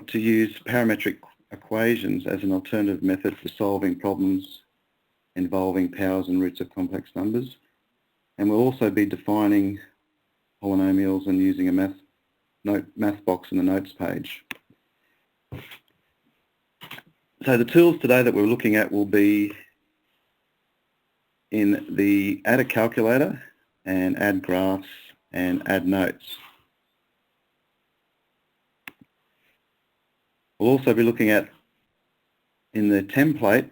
to use parametric equations as an alternative method for solving problems involving powers and roots of complex numbers. And we'll also be defining polynomials and using a math box in the notes page. So the tools today that we're looking at will be in the add a calculator and add graphs and add notes. We'll also be looking at, in the template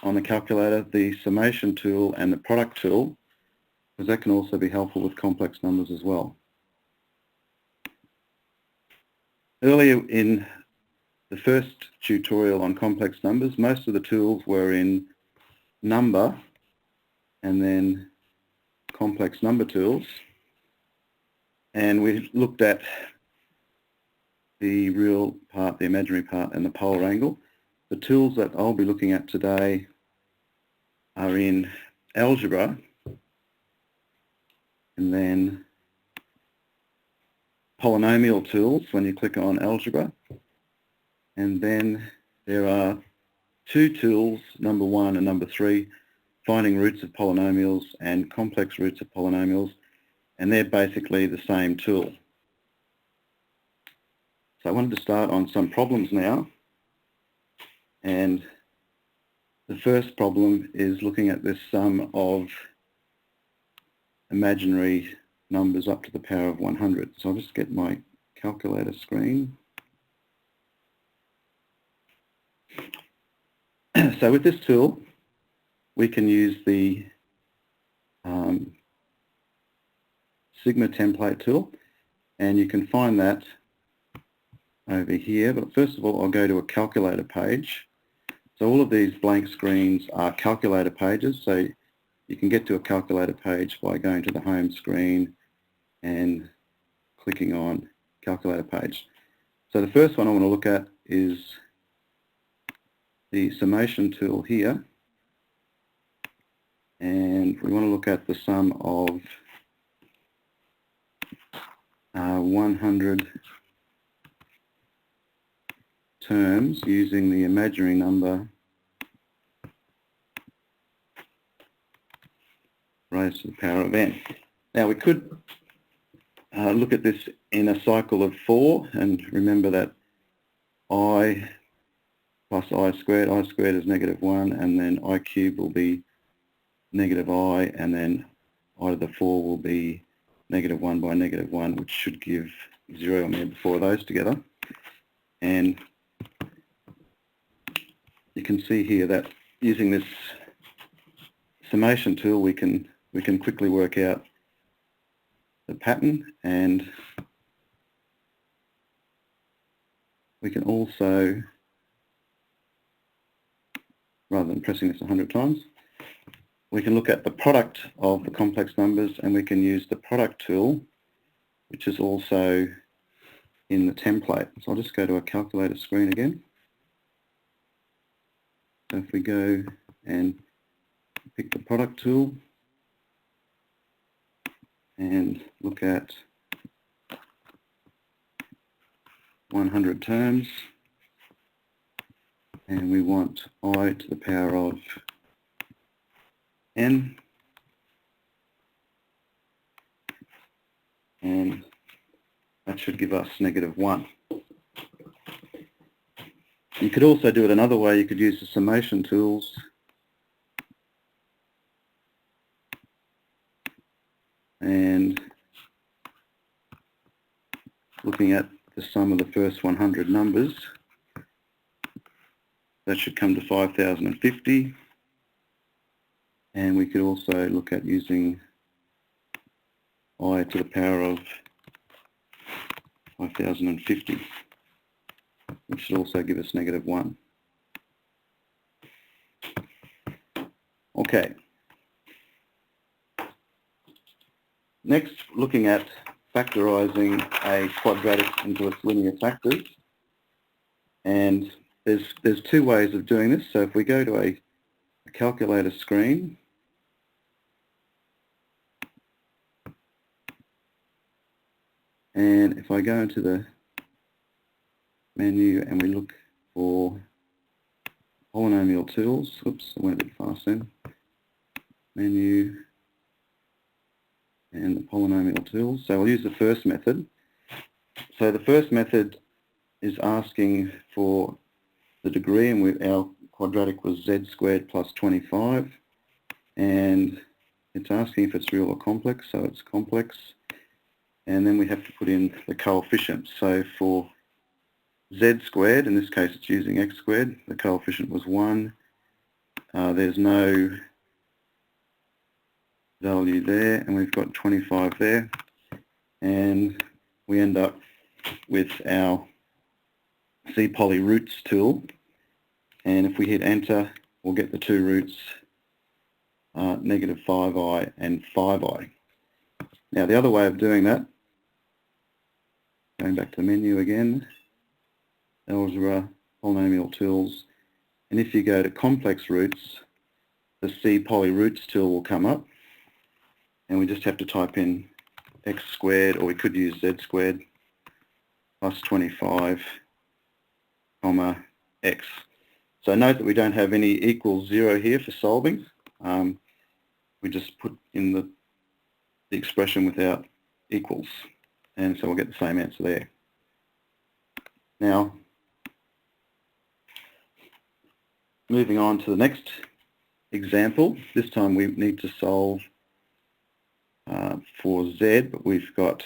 on the calculator, the summation tool and the product tool, because that can also be helpful with complex numbers as well. Earlier in the first tutorial on complex numbers, most of the tools were in number and then complex number tools, and we looked at the real part, the imaginary part, and the polar angle. The tools that I'll be looking at today are in algebra, and then polynomial tools when you click on algebra, and then there are two tools, number 1 and number 3, finding roots of polynomials and complex roots of polynomials, and they're basically the same tool. So I wanted to start on some problems now, and the first problem is looking at this sum of imaginary numbers up to the power of 100. So I'll just get my calculator screen. So with this tool, we can use the Sigma template tool, and you can find that over here. But first of all, I'll go to a calculator page. So all of these blank screens are calculator pages. So you can get to a calculator page by going to the home screen and clicking on calculator page. So the first one I want to look at is the summation tool here, and we want to look at the sum of 100 terms using the imaginary number raised to the power of n. Now we could look at this in a cycle of 4, and remember that I plus I squared is -1, and then I cubed will be -I, and then I to the 4 will be -1 by -1, which should give 0 on there before those together. And you can see here that using this summation tool we can quickly work out the pattern, and we can also, rather than pressing this 100 times, we can look at the product of the complex numbers, and we can use the product tool, which is also in the template. So I'll just go to a calculator screen again. So if we go and pick the product tool and look at 100 terms, and we want I to the power of n, and that should give us -1. You could also do it another way. You could use the summation tools and looking at the sum of the first 100 numbers, that should come to 5050. And we could also look at using I to the power of 5050, which should also give us -1. Okay. Next, looking at factorising a quadratic into its linear factors. And there's two ways of doing this. So if we go to a calculator screen, and if I go into the menu and we look for polynomial tools. Oops, I went a bit fast then. Menu and the polynomial tools. So we'll use the first method. So the first method is asking for the degree, and our quadratic was z squared plus 25, and it's asking if it's real or complex, so it's complex, and then we have to put in the coefficients. So for z squared, in this case it's using x squared, the coefficient was 1, there's no value there, and we've got 25 there, and we end up with our C-poly roots tool, and if we hit enter we'll get the two roots, negative 5i and 5i. Now the other way of doing that, going back to the menu again, algebra, polynomial tools, and if you go to complex roots, the C-poly roots tool will come up, and we just have to type in x squared, or we could use z squared plus 25 comma x. So note that we don't have any equals 0 here for solving. We just put in the expression without equals, and so we'll get the same answer there. Now, moving on to the next example, this time we need to solve for z, but we've got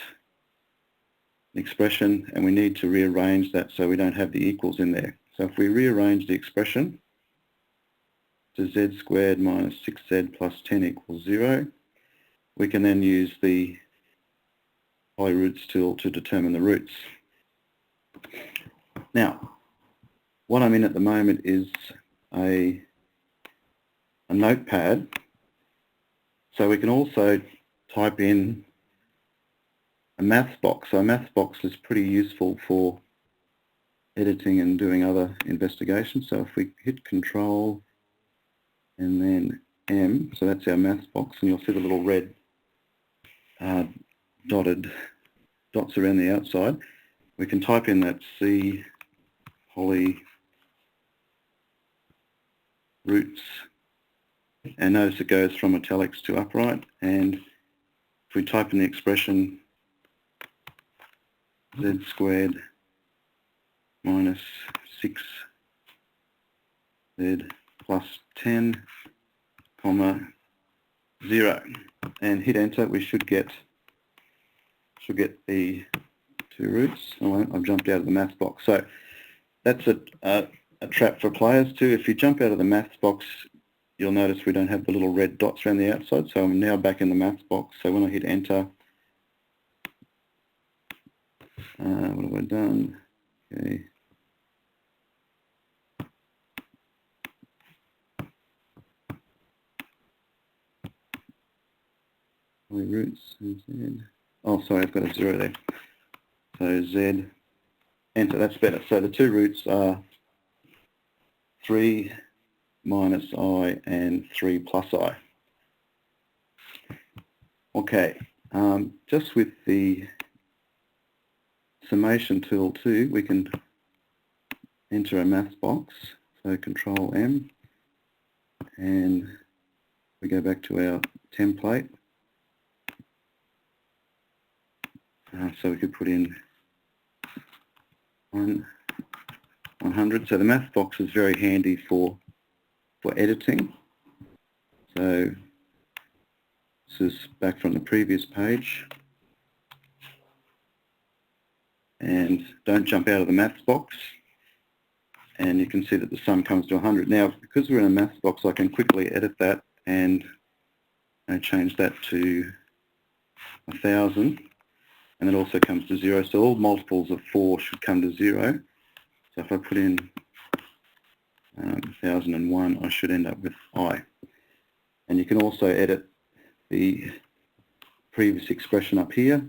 an expression and we need to rearrange that so we don't have the equals in there. So if we rearrange the expression to z squared minus 6z plus 10 equals 0, we can then use the polyroots tool to determine the roots. Now, what I'm in at the moment is a notepad, so we can also type in a maths box. So a maths box is pretty useful for editing and doing other investigations. So if we hit Control and then M, so that's our maths box, and you'll see the little red dotted dots around the outside. We can type in that C poly roots, and notice it goes from italics to upright, and if we type in the expression z squared minus 6z plus 10 comma 0 and hit enter, we should get the two roots. Oh, I've jumped out of the maths box. So that's a trap for players too. If you jump out of the maths box, you'll notice we don't have the little red dots around the outside. So I'm now back in the maths box. So when I hit enter, what have I done? Okay. Roots, Z. Oh, sorry, I've got a 0 there. So Z, enter, that's better. So the two roots are 3 minus I and 3 plus I. Okay, just with the summation tool too, we can enter a maths box. So Control M, and we go back to our template. So we could put in 100. So the math box is very handy for editing. So this is back from the previous page. And don't jump out of the maths box. And you can see that the sum comes to 100. Now, because we're in a maths box, I can quickly edit that and change that to 1,000. And it also comes to 0. So all multiples of 4 should come to 0. So if I put in 1001, I should end up with I. And you can also edit the previous expression up here.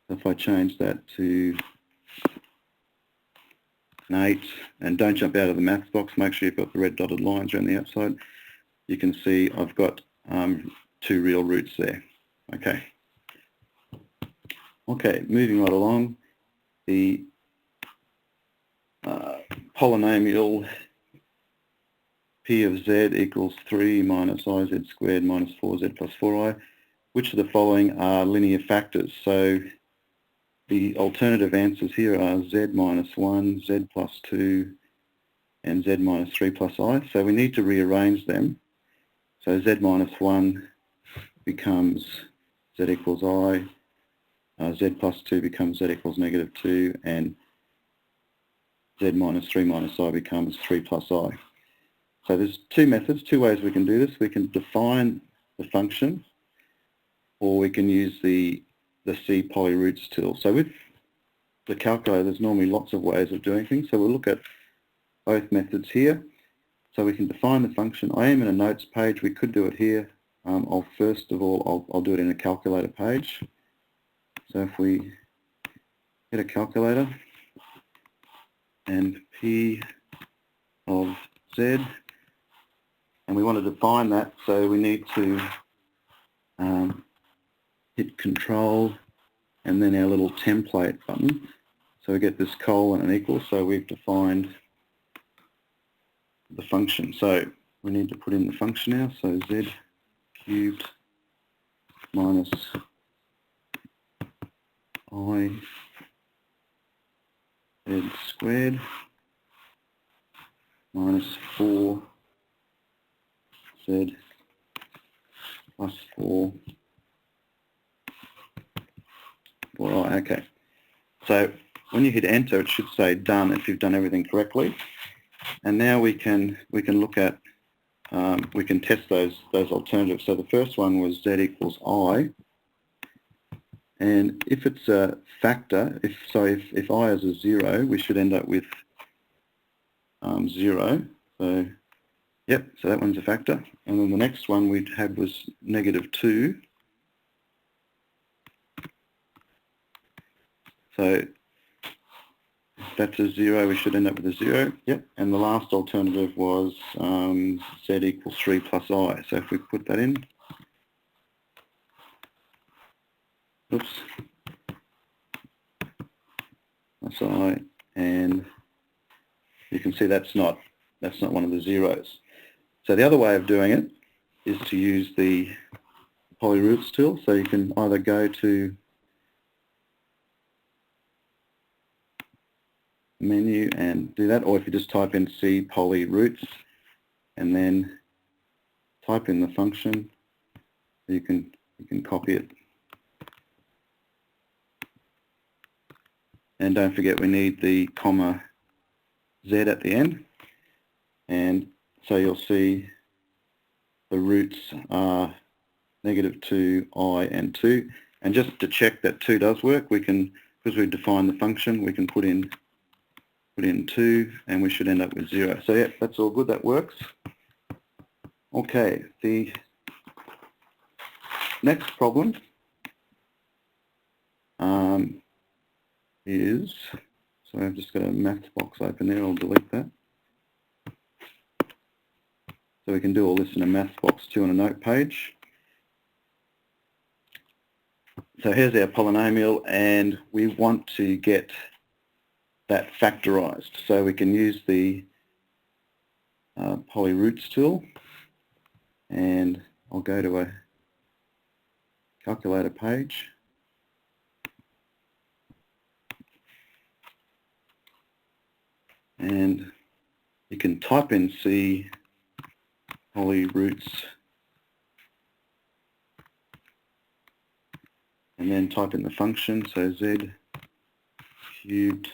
So if I change that to an 8, and don't jump out of the maths box, make sure you've got the red dotted lines around the outside, you can see I've got two real roots there. Okay. Okay, moving right along, the polynomial P of z equals 3 minus iz squared minus 4z plus 4i. Which of the following are linear factors? So the alternative answers here are z minus 1, z plus 2, and z minus 3 plus I. So we need to rearrange them. So z minus 1 becomes z equals I, z plus 2 becomes z equals negative 2, and z minus 3 minus I becomes 3 plus I. So there's two methods, two ways we can do this. We can define the function, or we can use the C polyroots tool. So with the calculator, there's normally lots of ways of doing things. So we'll look at both methods here. So we can define the function. I am in a notes page. We could do it here. First of all, I'll do it in a calculator page. So if we hit a calculator and P of Z, and we want to define that, so we need to hit Control and then our little template button. So we get this colon and equal, so we've defined the function. So we need to put in the function now, so z cubed minus I z squared minus 4 z plus 4 4i. Okay. So when you hit enter, it should say done if you've done everything correctly. And now we can look at we can test those alternatives. So the first one was z equals I, and if it's a factor, if I is a 0, we should end up with 0. So yep, so that one's a factor. And then the next one we had was negative 2. So if that's a 0, we should end up with a 0. Yep. And the last alternative was z equals 3 plus I. So if we put that in, oops, plus I, and you can see that's not one of the zeros. So the other way of doing it is to use the polyroots tool. So you can either go to menu and do that, or if you just type in C polyroots and then type in the function, you can copy it. And don't forget we need the comma Z at the end, and so you'll see the roots are negative 2, I, and 2. And just to check that 2 does work, we can, because we've defined the function, we can put in 2 and we should end up with 0. So yeah, that's all good, that works. Okay, the next problem is, so I've just got a math box open there, I'll delete that. So we can do all this in a math box too on a note page. So here's our polynomial, and we want to get that factorized. So we can use the polyroots tool, and I'll go to a calculator page. And you can type in C polyroots and then type in the function, so z cubed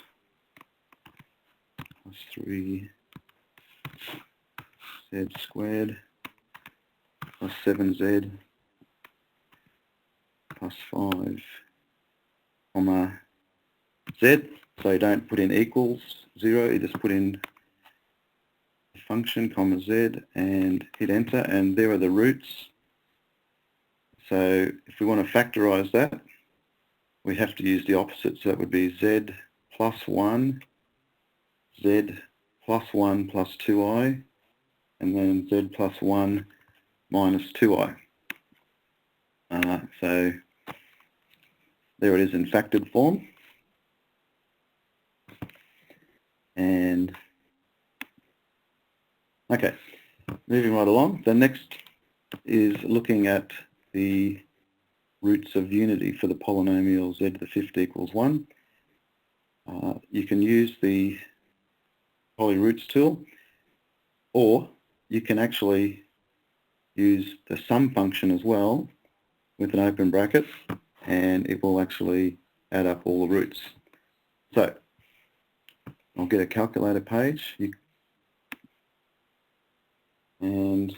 plus 3 z squared plus 7z plus 5 comma z. So you don't put in equals 0, you just put in the function comma z and hit enter, and there are the roots. So if we want to factorize that, we have to use the opposite. So that would be z plus 1, z plus 1 plus 2i, and then z plus 1 minus 2i. So there it is in factored form. And Okay, moving right along. The next is looking at the roots of unity for the polynomial z to the fifth equals 1. You can use the polyroots tool, or you can actually use the sum function as well with an open bracket, and it will actually add up all the roots. So I'll get a calculator page, and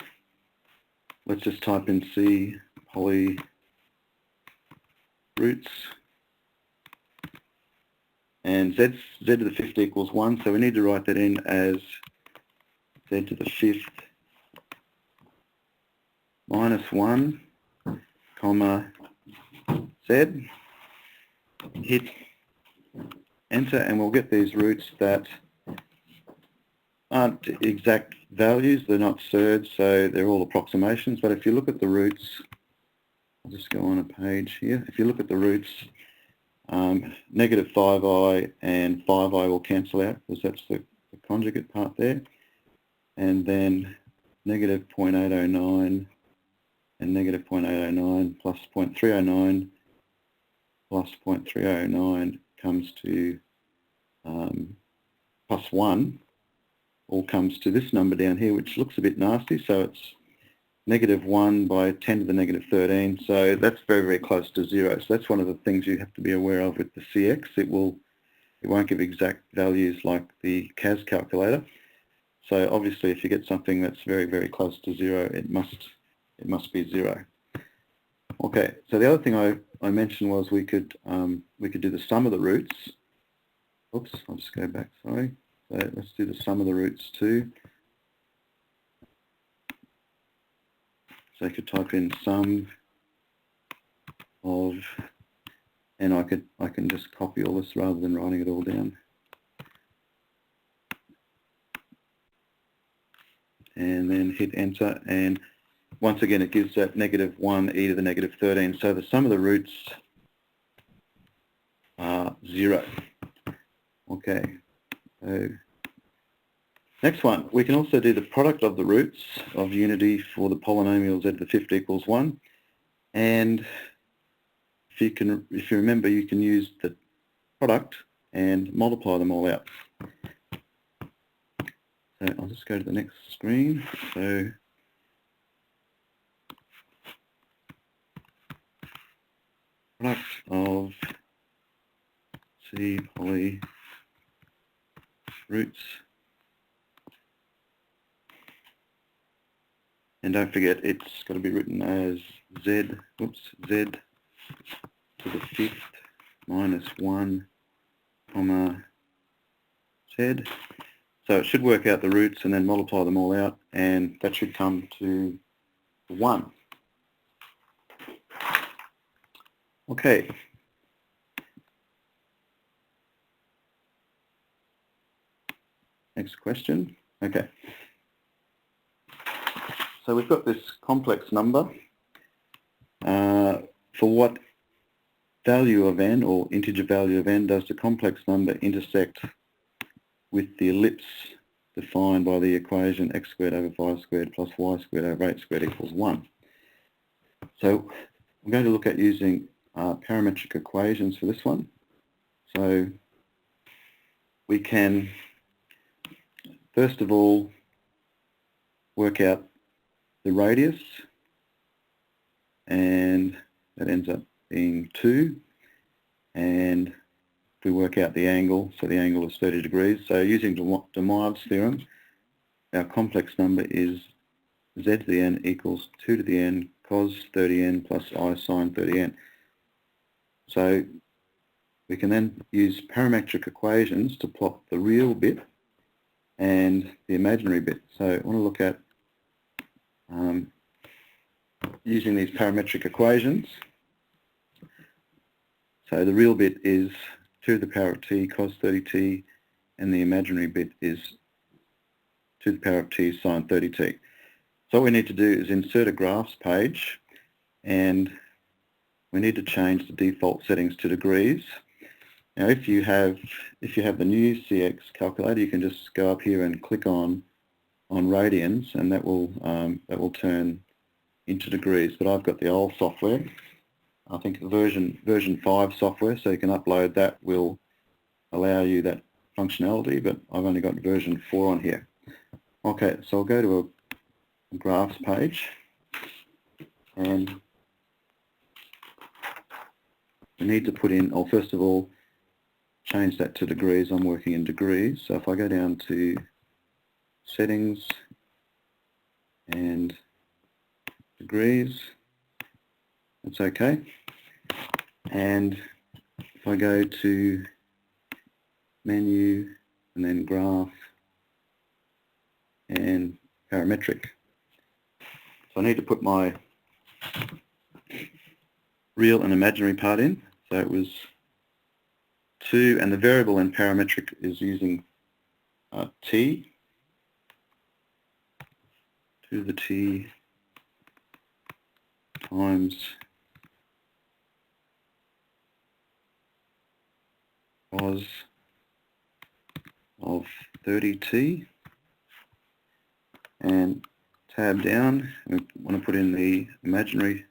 let's just type in C poly roots, and z to the fifth equals 1, so we need to write that in as z to the fifth minus 1, comma z. Hit enter, and we'll get these roots that aren't exact values, they're not surds, so they're all approximations. But if you look at the roots, I'll just go on a page here. If you look at the roots, negative 5i and 5i will cancel out because that's the conjugate part there. And then negative 0.809 and negative 0.809 plus 0.309 plus 0.309 comes to plus 1, all comes to this number down here, which looks a bit nasty. So it's negative 1 by 10 to the negative 13. So that's very, very close to 0. So that's one of the things you have to be aware of with the CX. It won't give exact values like the CAS calculator. So obviously if you get something that's very, very close to 0, it must be 0. Okay, so the other thing I mentioned was we could do the sum of the roots. Oops, I'll just go back, sorry. So let's do the sum of the roots too. So I could type in sum of, and I can just copy all this rather than writing it all down. And then hit enter, and once again it gives that negative 1 e to the negative 13. So the sum of the roots are 0. Okay. So next one, we can also do the product of the roots of unity for the polynomial z to the fifth equals 1. And if you remember, you can use the product and multiply them all out. So I'll just go to the next screen. So product of C poly roots, and don't forget it's got to be written as z to the fifth minus 1 comma z. So it should work out the roots and then multiply them all out, and that should come to 1. Okay. Next question. Okay. So we've got this complex number. For what value of n, or integer value of n, does the complex number intersect with the ellipse defined by the equation x squared over 5 squared plus y squared over 8 squared equals 1? So I'm going to look at using parametric equations for this one. So we can first of all work out the radius, and that ends up being 2, and if we work out the angle, so the angle is 30 degrees. So using de Moivre's theorem, our complex number is z to the n equals 2 to the n cos 30n plus I sine 30n. So we can then use parametric equations to plot the real bit and the imaginary bit. So I want to look at using these parametric equations. So the real bit is 2 to the power of t cos 30t, and the imaginary bit is 2 to the power of t sine 30t. So what we need to do is insert a graphs page, and we need to change the default settings to degrees. Now if you have the new CX calculator, you can just go up here and click on on radians, and that will turn into degrees. But I've got the old software. I think version 5 software, so you can upload that, will allow you that functionality, but I've only got version 4 on here. Okay, so I'll go to a graphs page, and we need to put in, or first of all, change that to degrees. I'm working in degrees, so if I go down to settings and degrees, that's okay. And if I go to menu and then graph and parametric, so I need to put my real and imaginary part in. So it was 2, and the variable in parametric is using t, 2 to the t times cos of 30t, and tab down, we want to put in the imaginary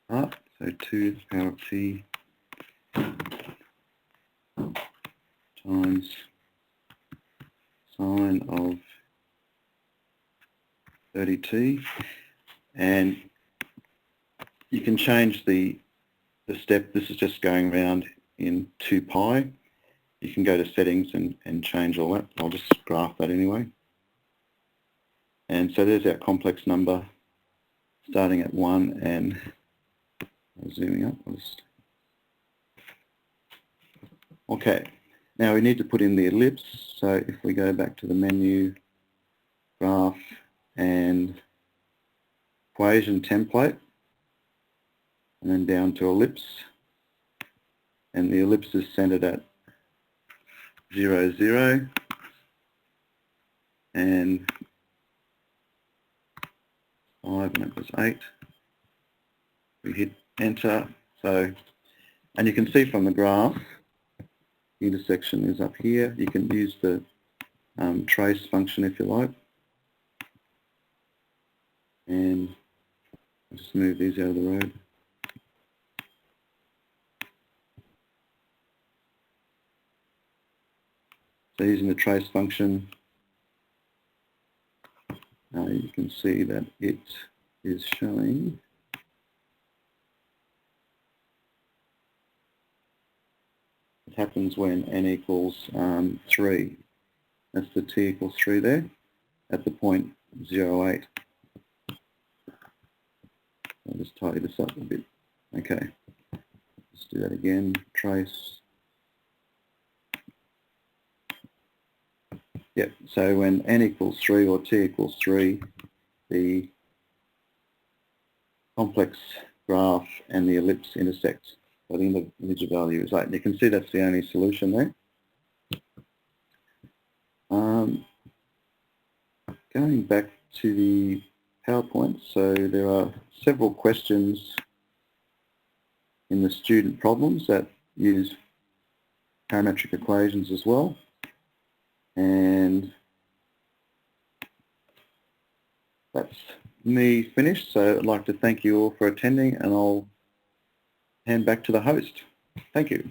part, so 2 to the power of t times sine of 30t, and you can change the step. This is just going around in 2 pi. You can go to settings and change all that. I'll just graph that anyway. And so there's our complex number starting at 1, and zooming up. Okay, now we need to put in the ellipse. So if we go back to the menu, graph and equation template, and then down to ellipse, and the ellipse is centered at 0, 0, and 5, and that was 8. We hit enter. So, and you can see from the graph, the intersection is up here. You can use the trace function if you like, and I'll just move these out of the road. So using the trace function, you can see that it is showing what happens when n equals 3. That's the t equals 3 there at the point 0, 8. I'll just tidy this up a bit. Okay, let's do that again. Trace. Yep, so when n equals 3 or t equals 3, the complex graph and the ellipse intersect. So the integer value is 8. And you can see that's the only solution there. Going back to the PowerPoint, so there are several questions in the student problems that use parametric equations as well. And that's me finished, so I'd like to thank you all for attending, and I'll hand back to the host. Thank you.